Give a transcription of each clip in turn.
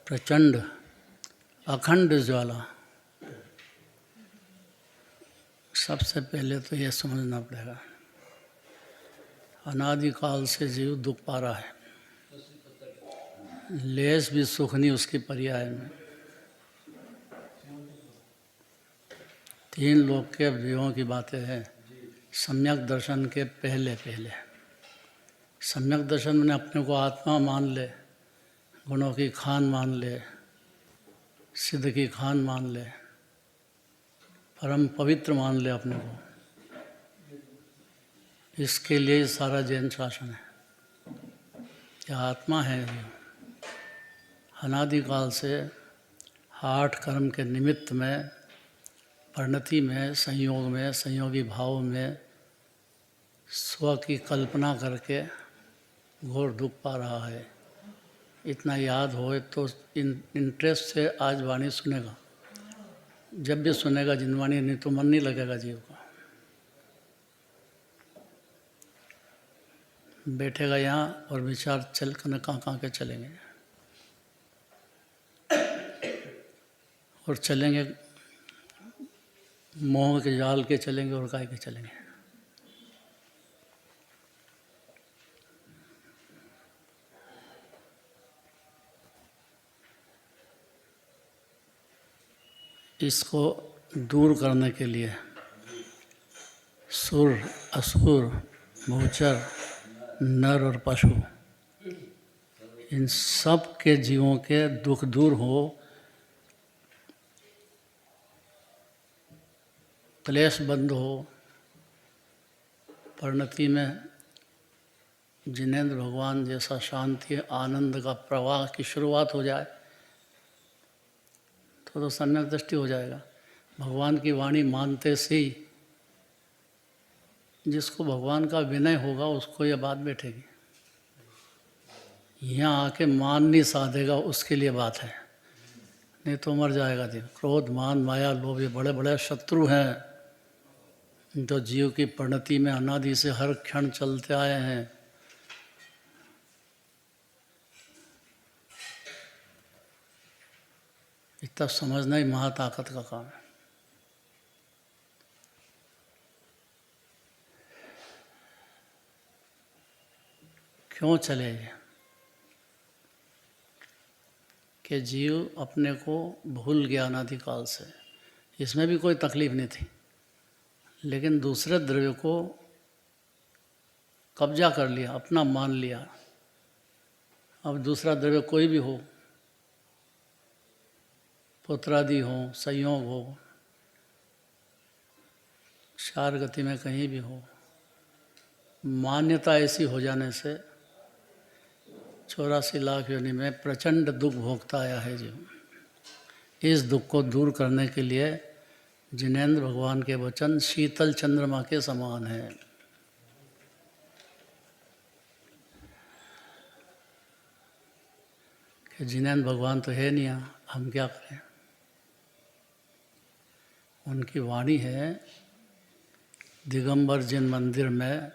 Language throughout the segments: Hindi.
प्रचंड अखंड ज्वाला। सबसे पहले तो यह समझना पड़ेगा, अनादिकाल से जीव दुख पा रहा है, लेस भी सुख नहीं उसकी पर्याय में। तीन लोक के जीवों की बातें हैं, सम्यक दर्शन के पहले पहले। सम्यक दर्शन में अपने को आत्मा मान ले, गुणों की खान मान ले, सिद्ध की खान मान ले, परम पवित्र मान ले अपने को। इसके लिए सारा जैन शासन है। यह आत्मा है, अनादिकाल से 8 कर्म के निमित्त में, परिणति में, संयोग में, संयोगी भाव में स्व की कल्पना करके घोर दुख पा रहा है। इतना याद होए तो इंटरेस्ट से आज वाणी सुनेगा। जब भी सुनेगा जिनवाणी, नहीं तो मन नहीं लगेगा जीव का। बैठेगा यहाँ और विचार चल कर कहाँ के चलेंगे, और चलेंगे मोह के जाल के चलेंगे और काय के चलेंगे। इसको दूर करने के लिए सुर, असुर, भूचर, नर और पशु, इन सब के जीवों के दुख दूर हो, क्लेश बंद हो, परिणति में जिनेंद्र भगवान जैसा शांति आनंद का प्रवाह की शुरुआत हो जाए तो सम्यक दृष्टि हो जाएगा। भगवान की वाणी मानते से ही जिसको भगवान का विनय होगा उसको यह बात बैठेगी। यहाँ आके मान नहीं साधेगा उसके लिए बात है, नहीं तो मर जाएगा जीव। क्रोध, मान, माया, लोभ, ये बड़े बड़े शत्रु हैं जो जीव की परिणति में अनादि से हर क्षण चलते आए हैं। इतना समझना ही महाताकत का काम है। क्यों चले ये? कि जीव अपने को भूल गया अनादिकाल से। इसमें भी कोई तकलीफ नहीं थी, लेकिन दूसरे द्रव्य को कब्जा कर लिया, अपना मान लिया। अब दूसरा द्रव्य कोई भी हो, पुत्रादि हो, संयोग हो, चार गति में कहीं भी हो, मान्यता ऐसी हो जाने से 84 लाख योनि में प्रचंड दुख भोगता आया है जीव। इस दुख को दूर करने के लिए जिनेंद्र भगवान के वचन शीतल चंद्रमा के समान है। कि जिनेंद्र भगवान तो है नहीं, हम क्या करें। उनकी वाणी है, दिगंबर जिन मंदिर में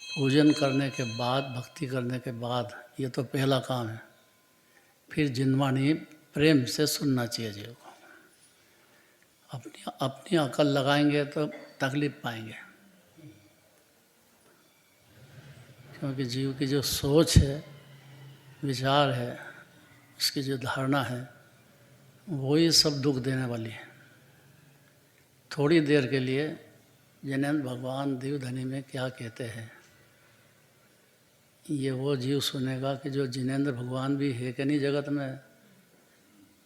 पूजन करने के बाद, भक्ति करने के बाद, ये तो पहला काम है। फिर जिनवाणी प्रेम से सुनना चाहिए जीव को। अपनी अकल लगाएंगे तो तकलीफ पाएंगे, क्योंकि जीव की जो सोच है, विचार है, उसकी जो धारणा है, वही सब दुख देने वाली है। थोड़ी देर के लिए जिनेंद्र भगवान दिव्यधनी में क्या कहते हैं, ये वो जीव सुनेगा कि जो जिनेंद्र भगवान भी है कि नहीं जगत में,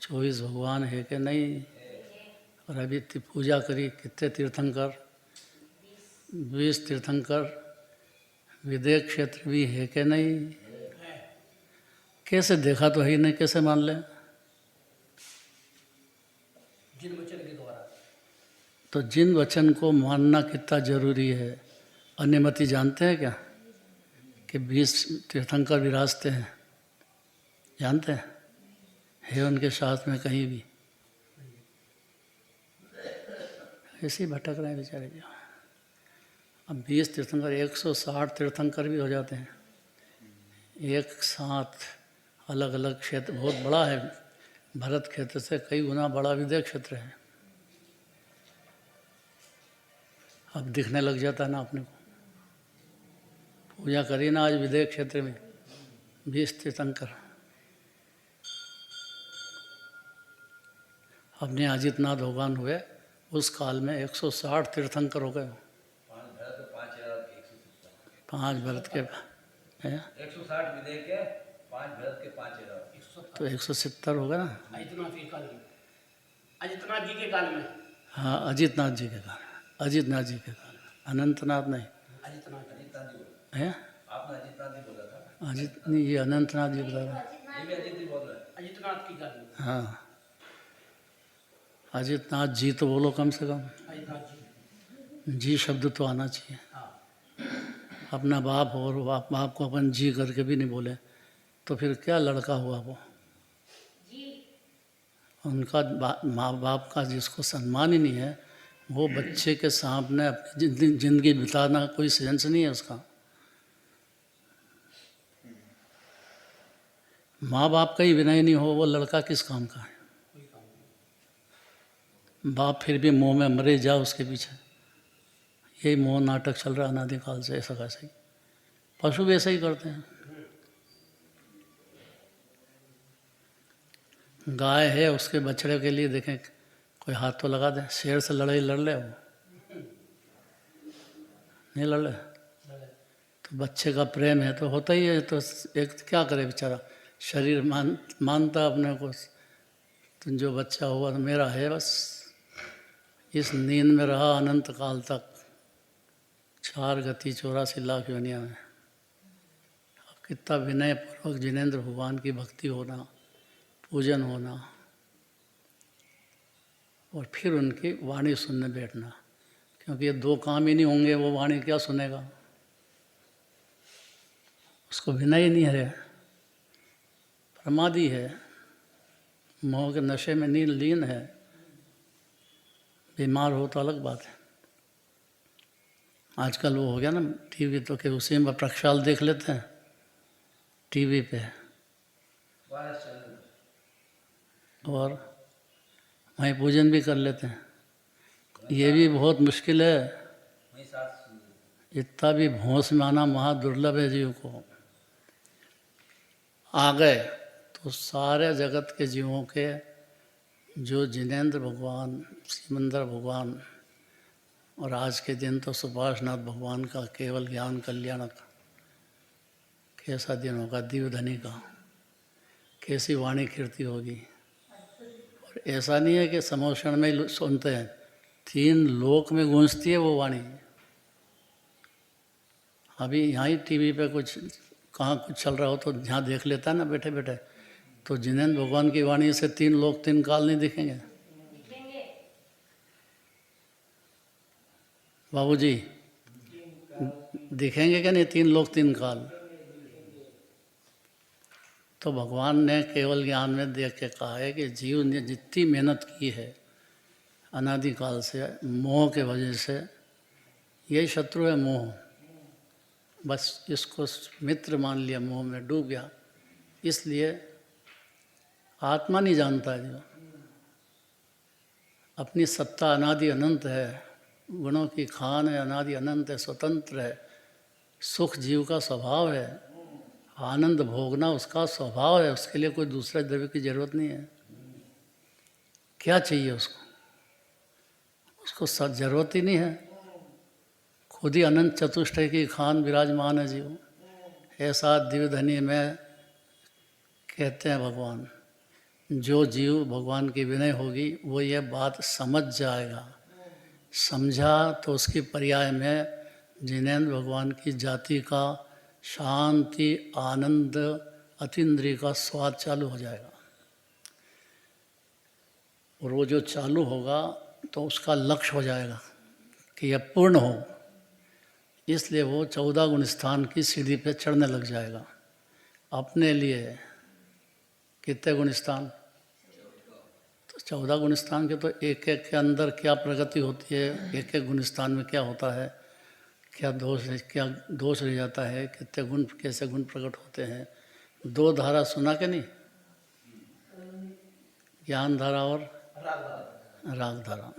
24 भगवान है कि नहीं। और अभी पूजा करी कितने तीर्थंकर, 20 तीर्थंकर, विदेह क्षेत्र भी है कि नहीं। कैसे देखा तो है ही नहीं, कैसे मान लें। जिन वचन के द्वारा, तो जिन वचन को मानना कितना जरूरी है। अन्यमति जानते हैं क्या कि 20 तीर्थंकर विराजते हैं, जानते हैं? है उनके शास्त्र में कहीं भी? ऐसे ही भटक रहे हैं बेचारे जी। अब 20 तीर्थंकर, 160 तीर्थंकर भी हो जाते हैं एक साथ अलग अलग क्षेत्र बहुत बड़ा है, भरत क्षेत्र से कई गुना बड़ा विदेह क्षेत्र है। अब दिखने लग जाता है ना अपने को। पूजा करिए ना आज विदेह क्षेत्र में 20 तीर्थंकर। अपने अजितनाथ भगवान हुए उस काल में 160 तीर्थंकर हो गए। 5 भरत के हैं 160 विदेह के, 5 भरत के, 5 तो 170 हो गए ना। अजितनाथ के काल में, अजितनाथ जी के काल में। हाँ, अजितनाथ जी के काल, अजितनाथ जी के काल, अनंतनाथ नहीं अजितनाथ जी है। आपने अजितनाथ जी बोला था। अजित नहीं, ये अनंतनाथ जी बता रहे हैं। ये भी अजित जी बोल रहे हैं, अजितनाथ की काल में। हाँ, अजितनाथ जी तो बोलो कम से कम, अजितनाथ जी, जी शब्द तो आना चाहिए। हाँ। अपना बाप और बाप को अपन जी करके भी नहीं बोले तो फिर क्या लड़का हुआ वो। उनका माँ बाप का जिसको सम्मान ही नहीं है, वो बच्चे के सामने अपनी जिंदगी बिताना कोई सेंस नहीं है उसका। माँ बाप का ही विनय नहीं हो, वो लड़का किस काम का है। बाप फिर भी मोह में मरे जा उसके पीछे। यही मोह नाटक चल रहा है अनादिकाल से, ऐसा कैसे ही। पशु भी ऐसा ही करते हैं। गाय है, उसके बछड़े के लिए देखें कोई हाथ तो लगा दे। शेर से लड़ाई लड़ ले वो, नहीं लड़ ले। तो बच्चे का प्रेम है तो होता ही है। तो एक क्या करे बेचारा, शरीर मानता अपने को, तो जो बच्चा हुआ तो मेरा है बस। इस नींद में रहा अनंत काल तक, 4 गति 84 लाख योनिया में। अब कितना विनय पूर्वक जिनेंद्र भगवान की भक्ति होना, पूजन होना, और फिर उनकी वाणी सुनने बैठना। क्योंकि ये 2 काम ही नहीं होंगे, वो वाणी क्या सुनेगा। उसको विनय ही नहीं है, प्रमादी है, मोह के नशे में लीन है। बीमार हो तो अलग बात है। आजकल वो हो गया ना टीवी, तो कि उसी में प्रक्षाल देख लेते हैं टीवी पे, और वहीं पूजन भी कर लेते हैं। ये भी बहुत मुश्किल है। इतना भी भोंस में आना महा दुर्लभ है जीव को। आ गए तो सारे जगत के जीवों के, जो जिनेंद्र भगवान, सिमंदर भगवान, और आज के दिन तो सुभाषनाथ भगवान का केवल ज्ञान कल्याण का कैसा दिन होगा, दिव्यधनी का कैसी वाणी कीर्ति होगी। और ऐसा नहीं है कि समोषण में ही सुनते हैं, 3 लोक में गूंजती है वो वाणी। अभी यहाँ ही टीवी पे कुछ कहाँ कुछ चल रहा हो तो यहाँ देख लेता है ना बैठे बैठे, तो जिनेंद्र भगवान की वाणी से 3 लोक 3 काल नहीं दिखेंगे। बाबूजी दिखेंगे क्या नहीं 3 लोक 3 काल। तो भगवान ने केवल ज्ञान में देख के कहा है कि जीव ने जितनी मेहनत की है अनादिकाल से, मोह के वजह से, यही शत्रु है मोह। बस इसको मित्र मान लिया, मोह में डूब गया। इसलिए आत्मा नहीं जानता है जो अपनी सत्ता अनादि अनंत है, गुणों की खान है, अनादि अनंत है, स्वतंत्र है, सुख जीव का स्वभाव है, आनंद भोगना उसका स्वभाव है। उसके लिए कोई दूसरे द्रव्य की जरूरत नहीं है। क्या चाहिए उसको, उसको जरूरत ही नहीं है। खुद ही अनंत चतुष्टय की खान विराजमान है जीव। ऐसा दिव्यधनी में कहते हैं भगवान, जो जीव भगवान की विनय होगी वो ये बात समझ जाएगा। समझा तो उसकी पर्याय में जिनेंद्र भगवान की जाति का शांति, आनंद, अतीन्द्रिय का स्वाद चालू हो जाएगा। और वो जो चालू होगा तो उसका लक्ष्य हो जाएगा कि यह पूर्ण हो। इसलिए वो 14 गुण स्थान की सीढ़ी पे चढ़ने लग जाएगा। अपने लिए कितने गुण स्थान, तो 14 गुण स्थान के तो एक एक के अंदर क्या प्रगति होती है, एक एक गुण स्थान में क्या होता है, क्या दोष रह जाता है, कितने गुण, कैसे गुण प्रकट होते हैं, दो धारा सुना के नहीं, ज्ञान धारा और राग धारा।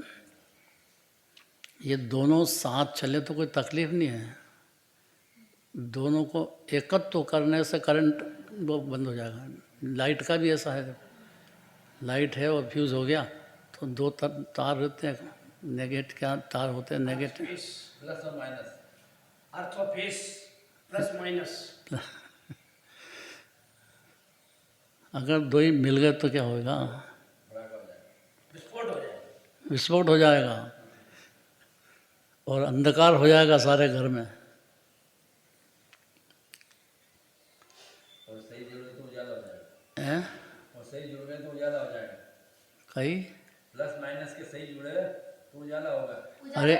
ये दोनों साथ चले तो कोई तकलीफ नहीं है। दोनों को एकत्व करने से करंट वो बंद हो जाएगा। लाइट का भी ऐसा है, लाइट है और फ्यूज़ हो गया तो दो तार रहते हैं, नेगेटिव क्या तार होते हैं, नेगेटिव प्लस और माइनस, अर्थ और फेस प्लस माइनस। अगर दो ही मिल गए तो क्या होगा? विस्फोट हो जाएगा। विस्फोट हो जाएगा और अंधकार हो जाएगा सारे घर में। और सही जुड़े तो उजाला हो जाएगा। हैं? और सही जुड़ गए तो उजाला हो जाएगा। कई प्लस माइनस के सही जुड़े तो उजाला होगा। अरे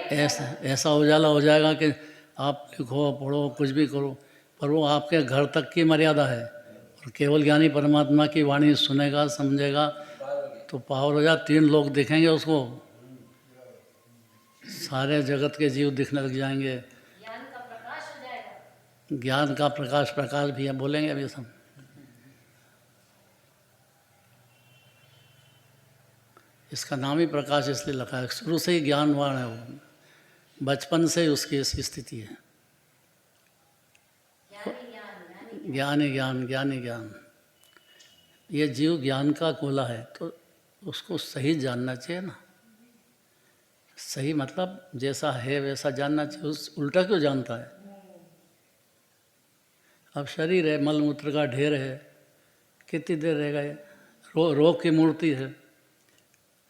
ऐसा उजाला हो जाएगा कि आप लिखो पढ़ो कुछ भी करो, पर वो आपके घर तक की मर्यादा है। और केवल ज्ञानी परमात्मा की वाणी सुनेगा, समझेगा तो पावर हो जाए, 3 लोग देखेंगे उसको, सारे जगत के जीव दिखने लग जाएंगे। ज्ञान का प्रकाश हो जाएगा। ज्ञान का प्रकाश, प्रकाश भी है बोलेंगे अभी सब। इसका नाम ही प्रकाश इसलिए रखा है, शुरू से ही ज्ञानवान है वो, बचपन से ही उसकी ऐसी स्थिति है। ज्ञान ही ज्ञान, ज्ञान ही ज्ञान। ये जीव ज्ञान का गोला है तो उसको सही जानना चाहिए ना। सही मतलब जैसा है वैसा जानना चाहिए, उस उल्टा क्यों जानता है? अब शरीर है, मल मूत्र का ढेर है, कितनी देर रहेगा ये? रोग की मूर्ति है।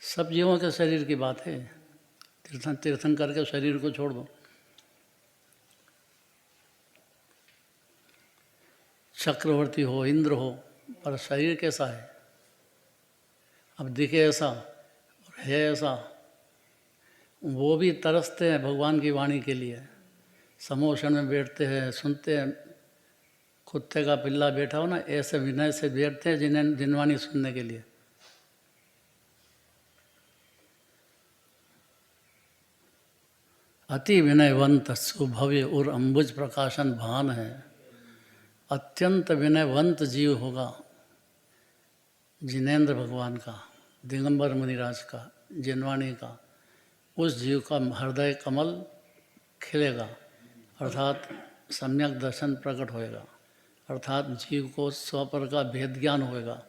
सब जीवों के शरीर की बात है। तीर्थन करके शरीर को छोड़ दो। चक्रवर्ती हो, इंद्र हो, पर शरीर कैसा है? अब दिखे ऐसा और है ऐसा। वो भी तरसते हैं भगवान की वाणी के लिए, समोशन में बैठते हैं, सुनते हैं। कुत्ते का पिल्ला बैठा हो ना, ऐसे विनय से बैठते हैं जिन्हें जिनवाणी सुनने के लिए। अति विनयवंत सुभव्य और अम्बुज प्रकाशन भान है। अत्यंत विनयवंत जीव होगा जिनेन्द्र भगवान का, दिगंबर मुनिराज का, जिनवाणी का, उस जीव का हृदय कमल खिलेगा, अर्थात सम्यक दर्शन प्रकट होएगा, अर्थात जीव को स्वपर का भेद ज्ञान होएगा,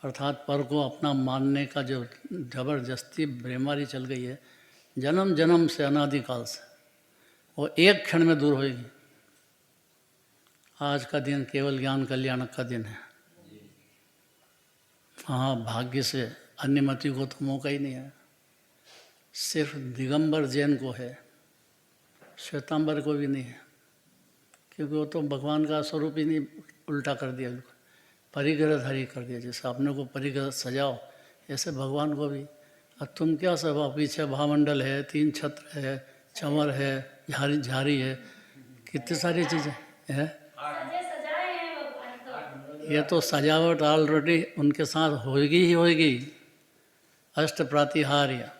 अर्थात पर को अपना मानने का जो जबरदस्ती बीमारी चल गई है जन्म जन्म से, अनादिकाल से, वो एक क्षण में दूर होएगी। आज का दिन केवल ज्ञान कल्याण का दिन है। हाँ, भाग्य से अन्यमति को तो मौका ही नहीं है। सिर्फ दिगंबर जैन को है, श्वेतांबर को भी नहीं है, क्योंकि वो तो भगवान का स्वरूप ही नहीं, उल्टा कर दिया, परिग्रहधारी कर दिया। जैसे अपने को परिग्रह सजाओ, ऐसे भगवान को भी। अब तुम क्या सब, पीछे भामंडल है, 3 छत्र है, चंवर है, झारी है, कितनी सारी चीज़ें हैं। ये तो सजावट ऑलरेडी उनके साथ होगी ही होगी। अष्ट प्रातिहार्य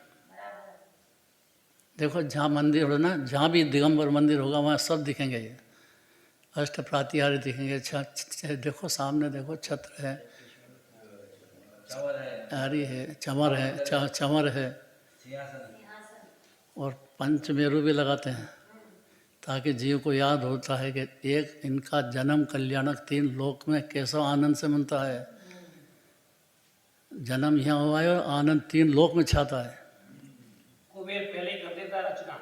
देखो, जहाँ मंदिर हो ना, जहाँ भी दिगंबर मंदिर होगा वहाँ सब दिखेंगे। ये अष्ट प्रातिहार्य दिखेंगे। देखो सामने देखो, छत्र है, आरी है, चमर है और पंचमेरु भी लगाते हैं, ताकि जीव को याद होता है कि एक इनका जन्म कल्याणक 3 लोक में कैसा आनंद से मनता है। जन्म यहाँ हुआ है और आनंद 3 लोक में छाता है। कुबेर पहले ही कर देता है रचना।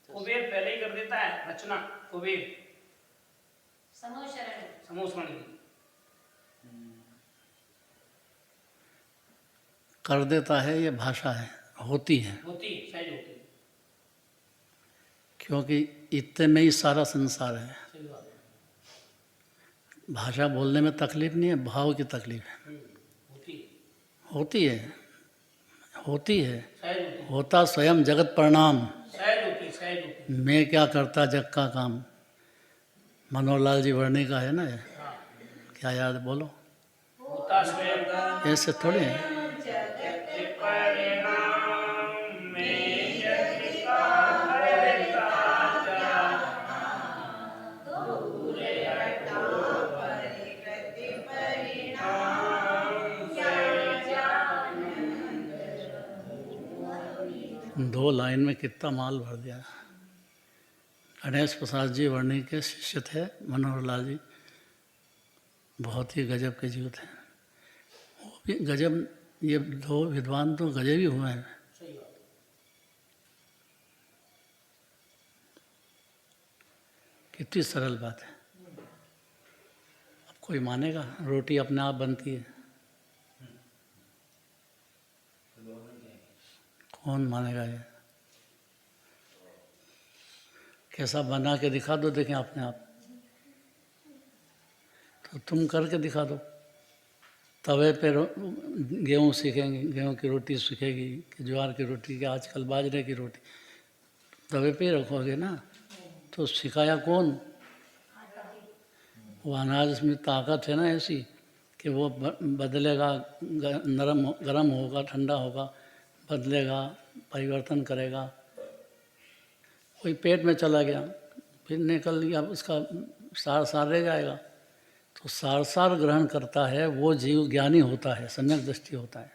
कुबेर पहले ही कर देता है रचना। कुबेर समोशरण कर देता है, ये भाषा है, होती है, सहज होती। क्योंकि इतने में ही सारा संसार है। भाषा बोलने में तकलीफ नहीं है, भाव की तकलीफ है। होती है, होता स्वयं जगत प्रणाम। मैं क्या करता जग का काम, मनोहर लाल जी वर्णी का है ना ये। क्या याद है? बोलो। ऐसे थोड़े है। 2 लाइन में कितना माल भर दिया। गणेश प्रसाद जी वर्णी के शिष्य थे, मनोहर लाल जी, बहुत ही गजब के जीव थे। वो भी गजब, ये 2 विद्वान तो गजब ही हुए हैं। सही बात। कितनी सरल बात है। अब कोई मानेगा रोटी अपने आप बनती है? कौन मानेगा ये? कैसा बना के दिखा दो, देखें अपने आप। तो तुम करके दिखा दो। तवे पे गेहूँ सीखेंगे, गेहूँ की रोटी सीखेगी कि ज्वार की रोटी, कि आजकल बाजरे की रोटी, तवे पे ही रखोगे ना। तो सिखाया कौन? वो अनाज में ताकत है ना ऐसी कि वो बदलेगा, नरम गरम होगा, ठंडा होगा, बदलेगा, परिवर्तन करेगा। कोई पेट में चला गया, फिर निकल गया, उसका सार सार रह जाएगा। तो सार सार ग्रहण करता है वो जीव ज्ञानी होता है, सम्यक दृष्टि होता है।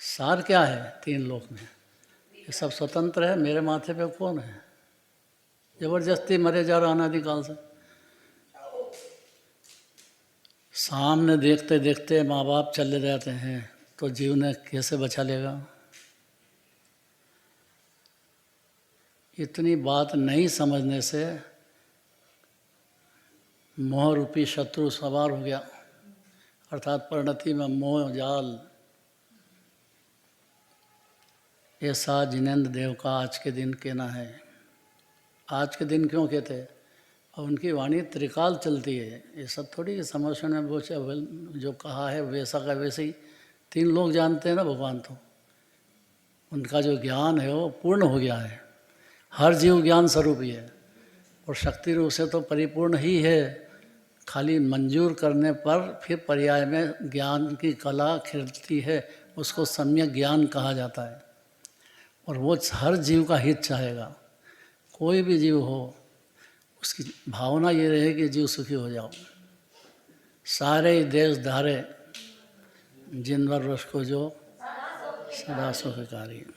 सार क्या है 3 लोक में? ये सब स्वतंत्र है। मेरे माथे पे कौन है? जबरदस्ती मरे जा रहा अनादिकाल से। सामने देखते देखते माँ बाप चले जाते हैं, तो जीव ने कैसे बचा लेगा? इतनी बात नहीं समझने से मोह रूपी शत्रु सवार हो गया, अर्थात परिणति में मोह जाल। ऐसा जिनेंद्र देव का आज के दिन कहना है। आज के दिन क्यों कहते हैं? और उनकी वाणी त्रिकाल चलती है। ये सब थोड़ी समर्षण में वो जो कहा है वैसा का वैसे ही 3 लोग जानते हैं ना भगवान। तो उनका जो ज्ञान है वो पूर्ण हो गया है। हर जीव ज्ञान स्वरूप ही है और शक्ति रूप से तो परिपूर्ण ही है। खाली मंजूर करने पर फिर पर्याय में ज्ञान की कला खिलती है, उसको सम्यक ज्ञान कहा जाता है। और वो हर जीव का हित चाहेगा। कोई भी जीव हो, उसकी भावना ये रहे कि जीव सुखी हो जाओ। सारे देश धारे जिनवर रस को जो सदा सुखकारी।